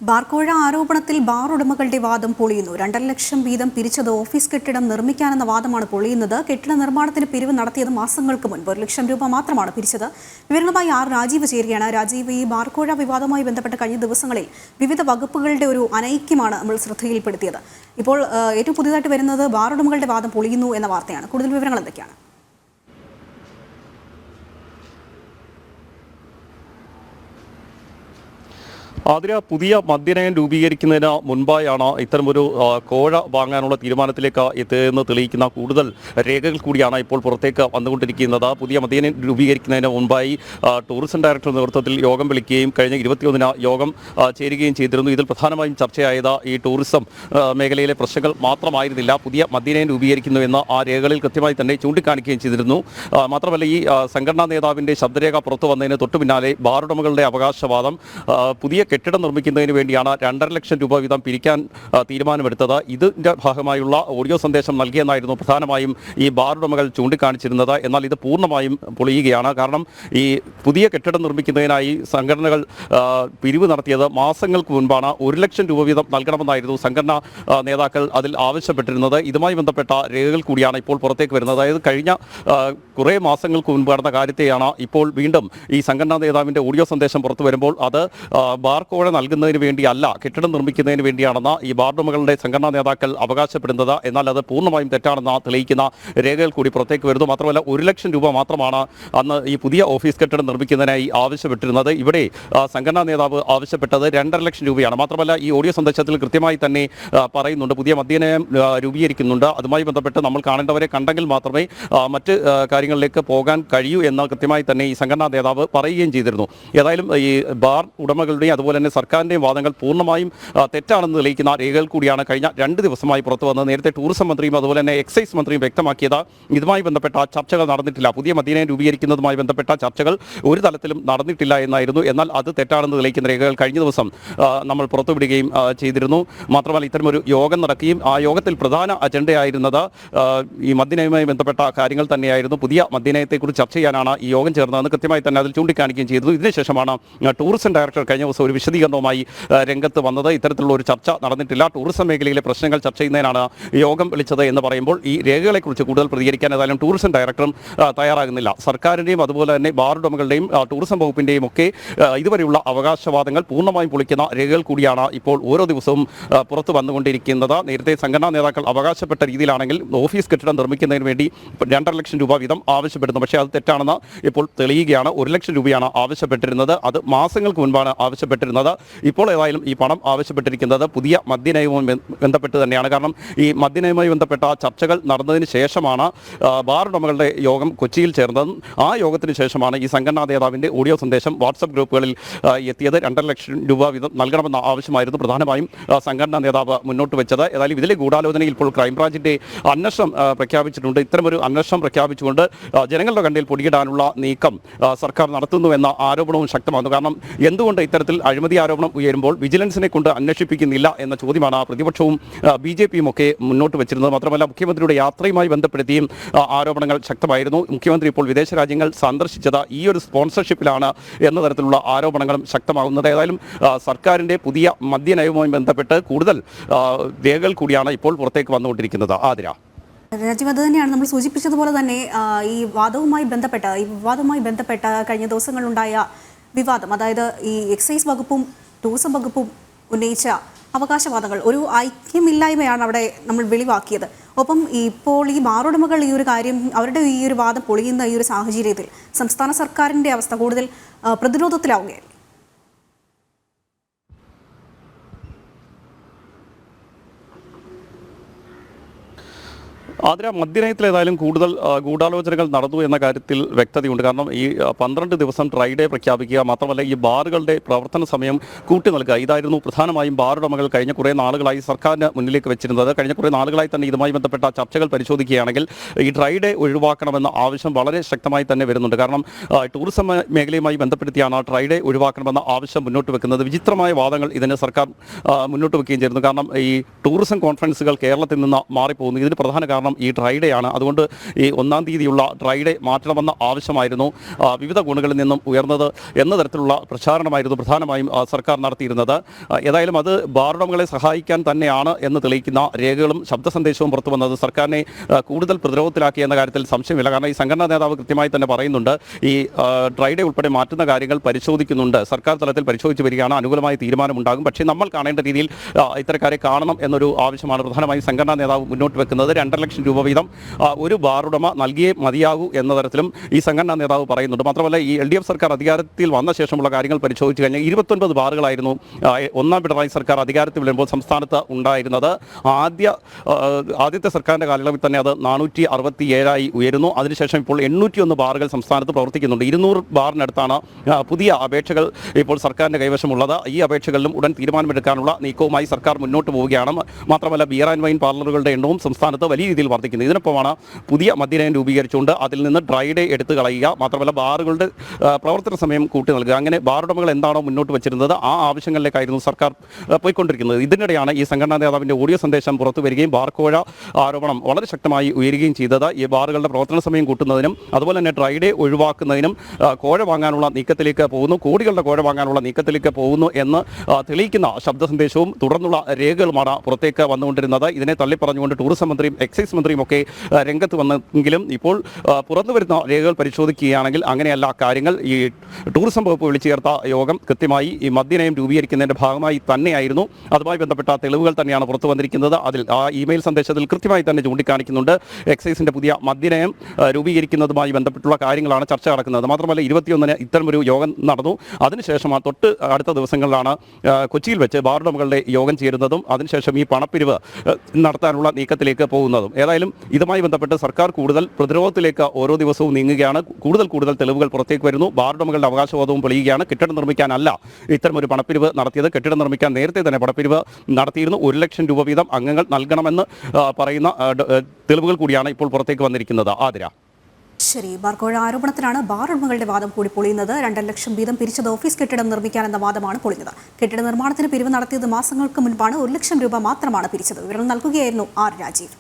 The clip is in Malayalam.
ബാർക്കോഴ ആരോപണത്തിൽ ബാർ ഉടമകളുടെ വാദം പൊളിയുന്നു. 2.5 ലക്ഷം വീതം പിരിച്ചത് ഓഫീസ് കെട്ടിടം നിർമ്മിക്കാനെന്ന വാദമാണ് പൊളിയുന്നത്. കെട്ടിട നിർമ്മാണത്തിന് പിരിവ് നടത്തിയത് മാസങ്ങൾക്ക് മുൻപ് 1 ലക്ഷം രൂപ മാത്രമാണ് പിരിച്ചത്. വിവരങ്ങളുമായി രാജീവ് ചേരുകയാണ്. രാജീവ്, ഈ ബാർക്കോഴ വിവാദവുമായി ബന്ധപ്പെട്ട് കഴിഞ്ഞ ദിവസങ്ങളിൽ വിവിധ വകുപ്പുകളുടെ ഒരു അനൈക്യമാണ് നമ്മൾ ശ്രദ്ധയിൽപ്പെടുത്തിയത്. ഇപ്പോൾ ഏറ്റവും പുതിയതായിട്ട് വരുന്നത് ബാർ ഉടമകളുടെ വാദം പൊളിയുന്നു എന്ന വാർത്തയാണ്. കൂടുതൽ വിവരങ്ങൾ എന്തൊക്കെയാണ്? അതിന് പുതിയ മദ്യനയം രൂപീകരിക്കുന്നതിന് മുൻപായാണ് ഇത്തരമൊരു കോഴ വാങ്ങാനുള്ള തീരുമാനത്തിലേക്ക് എത്തിയതെന്ന് തെളിയിക്കുന്ന കൂടുതൽ രേഖകൾ കൂടിയാണ് ഇപ്പോൾ പുറത്തേക്ക് വന്നുകൊണ്ടിരിക്കുന്നത്. പുതിയ മദ്യനയം രൂപീകരിക്കുന്നതിന് മുൻപായി ടൂറിസം ഡയറക്ടർ നേതൃത്വത്തിൽ യോഗം വിളിക്കുകയും കഴിഞ്ഞ 21-ന് യോഗം ചേരുകയും ചെയ്തിരുന്നു. ഇതിൽ പ്രധാനമായും ചർച്ചയായത് ഈ ടൂറിസം മേഖലയിലെ പ്രശ്നങ്ങൾ മാത്രമായിരുന്നില്ല. പുതിയ മദ്യനയം രൂപീകരിക്കുന്നു എന്ന് ആ രേഖകളിൽ കൃത്യമായി തന്നെ ചൂണ്ടിക്കാണിക്കുകയും ചെയ്തിരുന്നു. മാത്രമല്ല, ഈ സംഘടനാ നേതാവിൻ്റെ ശബ്ദരേഖ പുറത്തു വന്നതിന് തൊട്ടു പിന്നാലെ ബാറുടമകളുടെ അവകാശവാദം പുതിയ കെട്ടിടം നിർമ്മിക്കുന്നതിന് വേണ്ടിയാണ് 2.5 ലക്ഷം രൂപ വീതം പിരിക്കാൻ തീരുമാനമെടുത്തത്. ഇതിൻ്റെ ഭാഗമായുള്ള ഓഡിയോ സന്ദേശം നൽകിയെന്നായിരുന്നു പ്രധാനമായും ഈ ബാർ ഉടമകൾ ചൂണ്ടിക്കാണിച്ചിരുന്നത്. എന്നാൽ ഇത് പൂർണ്ണമായും പൊളിയുകയാണ്. കാരണം ഈ പുതിയ കെട്ടിടം നിർമ്മിക്കുന്നതിനായി സംഘടനകൾ പിരിവ് നടത്തിയത് മാസങ്ങൾക്ക് മുൻപാണ്. 1 ലക്ഷം രൂപ വീതം നൽകണമെന്നായിരുന്നു സംഘടനാ നേതാക്കൾ അതിൽ ആവശ്യപ്പെട്ടിരുന്നത്. ഇതുമായി ബന്ധപ്പെട്ട രേഖകൾ കൂടിയാണ് ഇപ്പോൾ പുറത്തേക്ക് വരുന്നത്. അതായത് കഴിഞ്ഞ കുറേ മാസങ്ങൾക്ക് മുൻപ് നടന്ന കാര്യത്തെയാണ് ഇപ്പോൾ വീണ്ടും ഈ സംഘടനാ നേതാവിൻ്റെ ഓഡിയോ സന്ദേശം പുറത്തു വരുമ്പോൾ അത് ബാർക്കോഴ നൽകുന്നതിന് വേണ്ടിയല്ല, കെട്ടിടം നിർമ്മിക്കുന്നതിന് വേണ്ടിയാണെന്ന് ഈ ബാർ ഉടമകളുടെ സംഘടനാ നേതാക്കൾ അവകാശപ്പെടുന്നത്. എന്നാൽ അത് പൂർണ്ണമായും തെറ്റാണെന്ന് തെളിയിക്കുന്ന രേഖകൾ കൂടി പുറത്തേക്ക് വരുന്നു. മാത്രമല്ല, 1 ലക്ഷം രൂപ മാത്രമാണ് അന്ന് ഈ പുതിയ ഓഫീസ് കെട്ടിടം നിർമ്മിക്കുന്നതിനായി ആവശ്യപ്പെട്ടിരുന്നത്. ഇവിടെ സംഘടനാ നേതാവ് ആവശ്യപ്പെട്ടത് 2.5 ലക്ഷം രൂപയാണ്. മാത്രമല്ല, ഈ ഓഡിയോ സന്ദേശത്തിൽ കൃത്യമായി തന്നെ പറയുന്നുണ്ട് പുതിയ മദ്യനയം രൂപീകരിക്കുന്നുണ്ട്. അതുമായി ബന്ധപ്പെട്ട് നമ്മൾ കാണേണ്ടവരെ കണ്ടെങ്കിൽ മാത്രമേ മറ്റ് കാര്യങ്ങളിലേക്ക് പോകാൻ കഴിയൂ എന്ന് കൃത്യമായി തന്നെ ഈ സംഘടനാ നേതാവ് പറയുകയും ചെയ്തിരുന്നു. ഏതായാലും ഈ ബാർ ഉടമകളുടെയും അതുപോലെ തന്നെ സർക്കാരിൻ്റെയും വാദങ്ങൾ പൂർണ്ണമായും തെറ്റാണെന്ന് തെളിയിക്കുന്ന രേഖകൾ കൂടിയാണ് കഴിഞ്ഞ 2 ദിവസമായി പുറത്തു വന്നത്. നേരത്തെ ടൂറിസം മന്ത്രിയും അതുപോലെ തന്നെ എക്സൈസ് മന്ത്രിയും വ്യക്തമാക്കിയത് ഇതുമായി ബന്ധപ്പെട്ട ചർച്ചകൾ നടന്നിട്ടില്ല, പുതിയ മദ്യനയം രൂപീകരിക്കുന്നതുമായി ബന്ധപ്പെട്ട ചർച്ചകൾ ഒരു തലത്തിലും നടന്നിട്ടില്ല എന്നായിരുന്നു. എന്നാൽ അത് തെറ്റാണെന്ന് തെളിയിക്കുന്ന രേഖകൾ കഴിഞ്ഞ ദിവസം നമ്മൾ പുറത്തുവിടുകയും ചെയ്തിരുന്നു. മാത്രമല്ല, ഇത്തരമൊരു യോഗം നടക്കുകയും ആ യോഗത്തിൽ പ്രധാന അജണ്ടയായിരുന്നത് ഈ മദ്യനയവുമായി ബന്ധപ്പെട്ട കാര്യങ്ങൾ തന്നെയായിരുന്നു. പുതിയ മദ്യനയത്തെക്കുറിച്ച് ചർച്ച ചെയ്യാനാണ് ഈ യോഗം ചേർന്നതെന്ന് കൃത്യമായി തന്നെ അതിൽ ചൂണ്ടിക്കാണിക്കുകയും ചെയ്തു. ഇതിനുശേഷമാണ് ടൂറിസം ഡയറക്ടർ കഴിഞ്ഞ ദിവസം ഒരു വിശദീകരണവുമായി രംഗത്ത് വന്നത്. ഇത്തരത്തിലുള്ള ഒരു ചർച്ച നടന്നിട്ടില്ല, ടൂറിസം മേഖലയിലെ പ്രശ്നങ്ങൾ ചർച്ച ചെയ്യുന്നതിനാണ് യോഗം വിളിച്ചത് എന്ന് പറയുമ്പോൾ ഈ രേഖകളെക്കുറിച്ച് കൂടുതൽ പ്രതികരിക്കാൻ ഏതായാലും ടൂറിസം ഡയറക്ടറും തയ്യാറാകുന്നില്ല. സർക്കാരിൻ്റെയും അതുപോലെ തന്നെ ബാർ ഉടമകളുടെയും ടൂറിസം വകുപ്പിൻ്റെയും ഒക്കെ ഇതുവരെയുള്ള അവകാശവാദങ്ങൾ പൂർണ്ണമായും പൊളിക്കുന്ന രേഖകൾ കൂടിയാണ് ഇപ്പോൾ ഓരോ ദിവസവും പുറത്തു വന്നുകൊണ്ടിരിക്കുന്നത്. നേരത്തെ സംഘടനാ നേതാക്കൾ അവകാശപ്പെട്ട രീതിയിലാണെങ്കിൽ ഓഫീസ് കെട്ടിടം നിർമ്മിക്കുന്നതിന് വേണ്ടി 2.5 ലക്ഷം രൂപ വീതം ആവശ്യപ്പെടുന്നു. പക്ഷേ അത് തെറ്റാണെന്ന് ഇപ്പോൾ തെളിയുകയാണ്. 1 ലക്ഷം രൂപയാണ് ആവശ്യപ്പെട്ടിരുന്നത്. അത് മാസങ്ങൾക്ക് മുൻപാണ് ആവശ്യപ്പെട്ടിരുന്നത്. ഇപ്പോൾ ഏതായാലും ഈ പണം ആവശ്യപ്പെട്ടിരിക്കുന്നത് പുതിയ മദ്യനയവുമായി ബന്ധപ്പെട്ട് തന്നെയാണ്. കാരണം ഈ മദ്യനയവുമായി ബന്ധപ്പെട്ട ചർച്ചകൾ നടന്നതിന് ശേഷമാണ് ബാർ ഉടമകളുടെ യോഗം കൊച്ചിയിൽ ചേർന്നതും ആ യോഗത്തിന് ശേഷമാണ് ഈ സംഘടനാ നേതാവിൻ്റെ ഓഡിയോ സന്ദേശം വാട്സപ്പ് ഗ്രൂപ്പുകളിൽ എത്തിയത്. 2.5 ലക്ഷം രൂപ വീതം നൽകണമെന്ന ആവശ്യമായിരുന്നു പ്രധാനമായും സംഘടനാ നേതാവ് മുന്നോട്ട് വെച്ചത്. ഏതായാലും ഇതിലെ ഗൂഢാലോചനയിൽ ഇപ്പോൾ ക്രൈംബ്രാഞ്ചിൻ്റെ അന്വേഷണം പ്രഖ്യാപിച്ചിട്ടുണ്ട്. ഇത്തരമൊരു അന്വേഷണം പ്രഖ്യാപിച്ചുകൊണ്ട് ജനങ്ങളുടെ കണ്ണിൽ പൊടിയിടാനുള്ള നീക്കം സർക്കാർ നടത്തുന്നുവെന്ന ആരോപണവും ശക്തമാകുന്നു. കാരണം എന്തുകൊണ്ട് ഇത്തരത്തിൽ അഴിമതി ആരോപണം ഉയരുമ്പോൾ വിജിലൻസിനെ കൊണ്ട് അന്വേഷിപ്പിക്കുന്നില്ല എന്ന ചോദ്യമാണ് പ്രതിപക്ഷവും ബി.ജെ.പിയും ഒക്കെ മുന്നോട്ട് വെച്ചിരുന്നത്. മാത്രമല്ല, മുഖ്യമന്ത്രിയുടെ യാത്രയുമായി ബന്ധപ്പെടുത്തിയും ആരോപണങ്ങൾ ശക്തമായിരുന്നു. മുഖ്യമന്ത്രി ഇപ്പോൾ വിദേശ രാജ്യങ്ങൾ സന്ദർശിച്ചത് ഈ ഒരു സ്പോൺസർഷിപ്പിലാണ് എന്ന തരത്തിലുള്ള ആരോപണങ്ങളും ശക്തമാകുന്നത്. ഏതായാലും സർക്കാരിൻ്റെ പുതിയ മദ്യനയവുമായി ബന്ധപ്പെട്ട് കൂടുതൽ രേഖകൾ കൂടിയാണ് ഇപ്പോൾ പുറത്തേക്ക് വന്നുകൊണ്ടിരിക്കുന്നത്. ആതിര, രാജീവ്, അത് തന്നെയാണ് നമ്മൾ സൂചിപ്പിച്ചതുപോലെ തന്നെ ഈ വിവാദവുമായി ബന്ധപ്പെട്ട കഴിഞ്ഞ ദിവസങ്ങളുണ്ടായ വിവാദം, അതായത് ഈ എക്സൈസ് വകുപ്പും ടൂറിസം വകുപ്പും ഉന്നയിച്ച അവകാശവാദങ്ങൾ ഒരു ഐക്യമില്ലായ്മയാണ് അവിടെ നമ്മൾ വെളിവാക്കിയത്. ഒപ്പം ഇപ്പോൾ ഈ ബാറുടമകൾ ഈ ഒരു കാര്യം, അവരുടെ ഈ ഒരു വാദം പൊളിയുന്ന ഈ ഒരു സാഹചര്യത്തിൽ സംസ്ഥാന സർക്കാരിൻ്റെ അവസ്ഥ കൂടുതൽ പ്രതിരോധത്തിലാവുകയായി. അതിന് മദ്യനയത്തിൽ ഏതായാലും കൂടുതൽ ഗൂഢാലോചനകൾ നടന്നു എന്ന കാര്യത്തിൽ വ്യക്തതയുണ്ട്. കാരണം ഈ 12 ദിവസം ഡ്രൈ ഡേ പ്രഖ്യാപിക്കുക, മാത്രമല്ല ഈ ബാറുകളുടെ പ്രവർത്തന സമയം കൂട്ടി നൽകുക, ഇതായിരുന്നു പ്രധാനമായും ബാർ ഉടമകൾ കഴിഞ്ഞ കുറേ നാളുകളായി സർക്കാരിന് മുന്നിലേക്ക് വെച്ചിരുന്നത്. കഴിഞ്ഞ കുറേ നാളുകളായി തന്നെ ഇതുമായി ബന്ധപ്പെട്ട ചർച്ചകൾ പരിശോധിക്കുകയാണെങ്കിൽ ഈ ഡ്രൈ ഡേ ഒഴിവാക്കണമെന്ന ആവശ്യം വളരെ ശക്തമായി തന്നെ വരുന്നുണ്ട്. കാരണം ടൂറിസം മേഖലയുമായി ബന്ധപ്പെടുത്തിയാണ് ഡ്രൈ ഡേ ഒഴിവാക്കണമെന്ന ആവശ്യം മുന്നോട്ട് വെക്കുന്നത്. വിചിത്രമായ വാദങ്ങൾ ഇതിന് സർക്കാർ മുന്നോട്ട് വെക്കുകയും ചെയ്യുന്നു. കാരണം ഈ ടൂറിസം കോൺഫറൻസുകൾ കേരളത്തിൽ നിന്ന് മാറിപ്പോകുന്നു. ഇതിന് പ്രധാന കാരണം കാരണം ഈ ഡ്രൈഡേ ആണ്. അതുകൊണ്ട് ഈ 1-ാം തീയതിയുള്ള ഡ്രൈഡേ മാറ്റണമെന്ന ആവശ്യമായിരുന്നു വിവിധ കോണുകളിൽ നിന്നും ഉയർന്നത് എന്ന തരത്തിലുള്ള പ്രചാരണമായിരുന്നു പ്രധാനമായും സർക്കാർ നടത്തിയിരുന്നത്. ഏതായാലും അത് ബാറുടമകളെ സഹായിക്കാൻ തന്നെയാണ് എന്ന് തെളിയിക്കുന്ന രേഖകളും ശബ്ദ സന്ദേശവും പുറത്തു വന്നത് സർക്കാരിനെ കൂടുതൽ പ്രതിരോധത്തിലാക്കി എന്ന കാര്യത്തിൽ സംശയമില്ല. കാരണം ഈ സംഘടനാ നേതാവ് കൃത്യമായി തന്നെ പറയുന്നുണ്ട്, ഈ ഡ്രൈഡേ ഉൾപ്പെടെ മാറ്റുന്ന കാര്യങ്ങൾ പരിശോധിക്കുന്നുണ്ട്, സർക്കാർ തലത്തിൽ പരിശോധിച്ച് വരികയാണ്, അനുകൂലമായ തീരുമാനമുണ്ടാകും. പക്ഷേ നമ്മൾ കാണേണ്ട രീതിയിൽ ഇത്തരക്കാരെ കാണണം എന്നൊരു ആവശ്യമാണ് പ്രധാനമായും സംഘടനാ നേതാവ് മുന്നോട്ട് വെക്കുന്നത്. 2.5 ലക്ഷം രൂപ വീതം ഒരു ബാറുടമ നൽകിയേ മതിയാകൂ എന്ന തരത്തിലും ഈ സംഘടനാ നേതാവ് പറയുന്നുണ്ട്. മാത്രമല്ല ഈ LDF സർക്കാർ അധികാരത്തിൽ വന്ന ശേഷമുള്ള കാര്യങ്ങൾ പരിശോധിച്ച് കഴിഞ്ഞാൽ 29 ബാറുകളായിരുന്നു 1-ാം പിണറായി സർക്കാർ അധികാരത്തിൽ വരുമ്പോൾ സംസ്ഥാനത്ത് ഉണ്ടായിരുന്നത്. ആദ്യത്തെ സർക്കാരിൻ്റെ കാലയളവിൽ തന്നെ അത് 467 ഉയരുന്നു. അതിനുശേഷം ഇപ്പോൾ 801 ബാറുകൾ സംസ്ഥാനത്ത് പ്രവർത്തിക്കുന്നുണ്ട്. 200 ബാറിനടുത്താണ് പുതിയ അപേക്ഷകൾ ഇപ്പോൾ സർക്കാരിൻ്റെ കൈവശമുള്ളത്. ഈ അപേക്ഷകളിലും ഉടൻ തീരുമാനമെടുക്കാനുള്ള നീക്കവുമായി സർക്കാർ മുന്നോട്ട് പോവുകയാണ്. മാത്രമല്ല ബിയർ ആൻഡ് വൈൻ പാർലറുകളുടെ എണ്ണവും സംസ്ഥാനത്ത് വലിയ രീതിയിൽ വർദ്ധിക്കുന്നു. ഇതിനൊപ്പമാണ് പുതിയ മദ്യനയം രൂപീകരിച്ചുകൊണ്ട് അതിൽ നിന്ന് ഡ്രൈഡേ എടുത്തു കളയുക, മാത്രമല്ല ബാറുകളുടെ പ്രവർത്തന സമയം കൂട്ടി നൽകുക. അങ്ങനെ ബാറുടമകൾ എന്താണോ മുന്നോട്ട് വെച്ചിരുന്നത് ആ ആവശ്യങ്ങളിലേക്കായിരുന്നു സർക്കാർ പോയിക്കൊണ്ടിരിക്കുന്നത്. ഇതിനിടെയാണ് ഈ സംഘടനാ നേതാവിൻ്റെ ഓഡിയോ സന്ദേശം പുറത്തു വരികയും ബാർക്കോഴ ആരോപണം വളരെ ശക്തമായി ഉയരുകയും ചെയ്തത്. ഈ ബാറുകളുടെ പ്രവർത്തന സമയം കൂട്ടുന്നതിനും അതുപോലെ തന്നെ ഡ്രൈഡേ ഒഴിവാക്കുന്നതിനും കോഴ വാങ്ങാനുള്ള നീക്കത്തിലേക്ക് പോകുന്നു, കോടികളുടെ കോഴ വാങ്ങാനുള്ള നീക്കത്തിലേക്ക് പോകുന്നു എന്ന് തെളിയിക്കുന്ന ശബ്ദ സന്ദേശവും തുടർന്നുള്ള രേഖകളുമാണ് പുറത്തേക്ക് വന്നുകൊണ്ടിരുന്നത്. ഇതിനെ തള്ളിപ്പറഞ്ഞുകൊണ്ട് ടൂറിസം മന്ത്രിയും എക്സൈസ് മന്ത്രിയും ഒക്കെ രംഗത്ത് വന്നെങ്കിലും ഇപ്പോൾ പുറത്തു വരുന്ന രേഖകൾ പരിശോധിക്കുകയാണെങ്കിൽ അങ്ങനെയല്ല കാര്യങ്ങൾ. ഈ ടൂറിസം വകുപ്പ് വിളിച്ചു ചേർത്ത യോഗം കൃത്യമായി ഈ മദ്യനയം രൂപീകരിക്കുന്നതിൻ്റെ ഭാഗമായി തന്നെയായിരുന്നു. അതുമായി ബന്ധപ്പെട്ട തെളിവുകൾ തന്നെയാണ് പുറത്തു വന്നിരിക്കുന്നത്. അതിൽ ആ ഇമെയിൽ സന്ദേശത്തിൽ കൃത്യമായി തന്നെ ചൂണ്ടിക്കാണിക്കുന്നുണ്ട് എക്സൈസിൻ്റെ പുതിയ മദ്യനയം രൂപീകരിക്കുന്നതുമായി ബന്ധപ്പെട്ടുള്ള കാര്യങ്ങളാണ് ചർച്ച നടക്കുന്നത്. മാത്രമല്ല 21-ന് ഇത്തരമൊരു യോഗം നടന്നു. അതിനുശേഷം തൊട്ട് അടുത്ത ദിവസങ്ങളിലാണ് കൊച്ചിയിൽ വെച്ച് ബാറുടമകളുടെ യോഗം ചേരുന്നതും അതിനുശേഷം ഈ പണപ്പിരിവ് നടത്താനുള്ള നീക്കത്തിലേക്ക് പോകുന്നതും. ഏതായാലും ഇതുമായി ബന്ധപ്പെട്ട് സർക്കാർ കൂടുതൽ പ്രതിരോധത്തിലേക്ക് ഓരോ ദിവസവും നീങ്ങുകയാണ്. കൂടുതൽ തെളിവുകൾ പുറത്തേക്ക് വരുന്നു. ബാറുടമകളുടെ അവകാശവാദവും തെളിയുകയാണ്. കെട്ടിടം നിർമ്മിക്കാനല്ല ഇത്തരമൊരു പണപ്പിരിവ് നടത്തിയത്, കെട്ടിടം നിർമ്മിക്കാൻ നേരത്തെ തന്നെ പണപ്പിരിവ് നടത്തിയിരുന്നു. 1 ലക്ഷം രൂപ വീതം അംഗങ്ങൾ നൽകണമെന്ന് പറയുന്ന തെളിവുകൾ കൂടിയാണ് ഇപ്പോൾ പുറത്തേക്ക് വന്നിരിക്കുന്നത്. ആതിര. ശരി, ബാർക്കോഴ ആരോപണത്തിലാണ് ബാർ ഉടമകളുടെ വാദം കൂടി പൊളിയുന്നത്. 2.5 ലക്ഷം വീതം പിരിച്ചത് ഓഫീസ് കെട്ടിടം നിർമ്മിക്കാനെന്ന വാദമാണ് പൊളിഞ്ഞത്. കെട്ടിട നിർമ്മാണത്തിന് പിരിവ് നടത്തിയത് മാസങ്ങൾക്ക് മുൻപാണ്. 1 ലക്ഷം രൂപ മാത്രമാണ് പിരിച്ചത്. വിവരം നൽകുകയായിരുന്നു R. രാജീവ്.